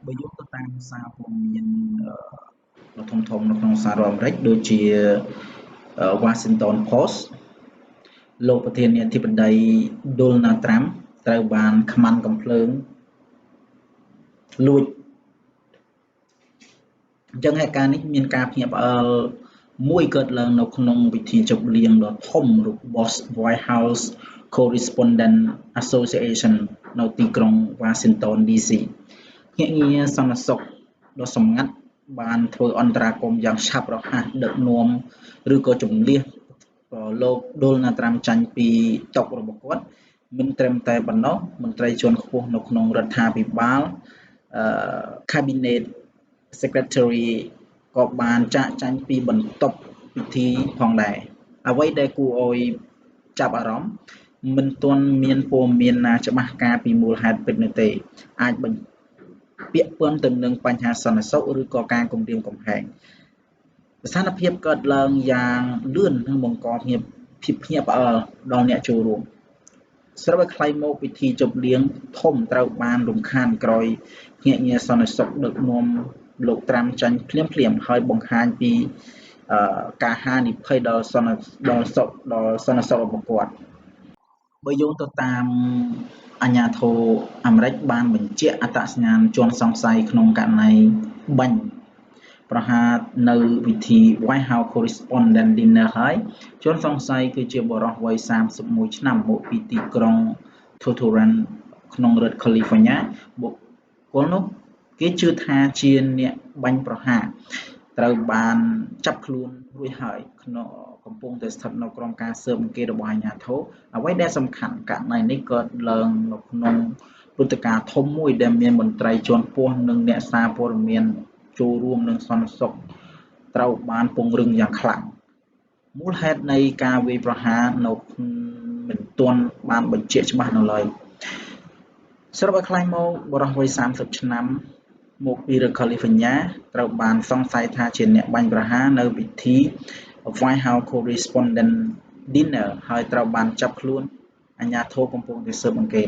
បើយកទៅតាមសារព័ត៌មានដ៏ធំៗនៅក្នុងសហរដ្ឋអាមេរិកដូចជា Washington Post លោកប្រធានាធិបតី Donald Trump ត្រូវបានខ្មាន់កាំភ្លើងលួចអញ្ចឹងហេតុការណ៍នេះមានការភ្ញាក់ផ្អើលមួយកើតឡើងនៅក្នុងពិធីជប់លៀងដ៏ធំរបស់ White House Correspondent Association នៅទីក្រុង Washington DC ភ្នាក់ងារសន្តិសុខដ៏សម្ងាត់បានធ្វើអន្តរាគមន៍យ៉ាងឆាប់រហ័សដឹកនាំឬក៏ជំនះលោក Donald Trump ចាញ់ពីតុរបស់គាត់មិនត្រឹមតែប៉ុណ្ណោះមន្ត្រីជាន់ខ្ពស់នៅក្នុងរដ្ឋាភិបាលCabinet Secretary ក៏បានចាកចាញ់ពីបន្ទប់ពិធីផងដែរអ្វីដែលគួរឲ្យចាប់អារម្មណ៍មិនទាន់មានព័ត៌មានណាច្បាស់ការពីមូលហេតុពិតនោះទេអាចបញ្ពាក់ព័ន្ធទៅនឹងបញ្ហាសន្តិសុខឬក៏ការគំរាមកំហែងស្ថានភាពកើតឡើងយ៉ាងលឿននិងបង្កភាពភ្ញាក់ផ្អើលដល់អ្នកចូលរួមស្របឲ្យខ្លីមកពិធីជប់លៀងធំត្រូវបានរំខានក្រោយភ្នាក់ងារសន្តិសុខដឹកនាំលោកត្រាំចាញ់ភ្លាមហើយបង្ហាញពីការហានិភ័យដល់សន្តិសុខរបស់គាត់បើយោងទៅតាមអាជ្ញាធរអាមេរិកបានបញ្ជាក់អត្តសញ្ញាណជនសង្ស័យក្នុងករណីបាញ់ប្រហារនៅពិធី White House Correspondent Dinner ហើយជនសង្ស័យគឺជាបុរសវ័យ31ឆ្នាំមកពីទីក្រុង Tucson ក្នុងរដ្ឋ California បុគ្គលនោះគេជឿថាជាអ្នកបាញ់ប្រហារត្រូវបានចាប់ខ្លួនរួចហើយកំពុងតែស្ថិតនៅក្រោមការស៊ើបអង្កេតរបស់អាជ្ញាធរអ្វីដែលសំខាន់ករណីនេះកើតឡើងនៅក្នុងព្រឹត្តិការណ៍ធំមួយដែលមានមន្ត្រីជាន់ខ្ពស់និងអ្នកសារព័ត៌មានចូលរួមនឹងសន្តិសុខត្រូវបានពង្រឹងយ៉ាងខ្លាំងមូលហេតុនៃការវាយប្រហារនៅមិនទាន់បានបញ្ជាក់ច្បាស់នៅឡើយសរុបឲ្យខ្លីមកបុរសវ័យ30ឆ្នាំមកពីរដ្ឋ California ត្រូវបានសង្ស័យថាជាអ្នកបាញ់ប្រហារនៅពិធី White House Correspondent Dinner ហើយត្រូវបានចាប់ខ្លួនអាជ្ញាធរកំពុងតែស៊ើបអង្កេត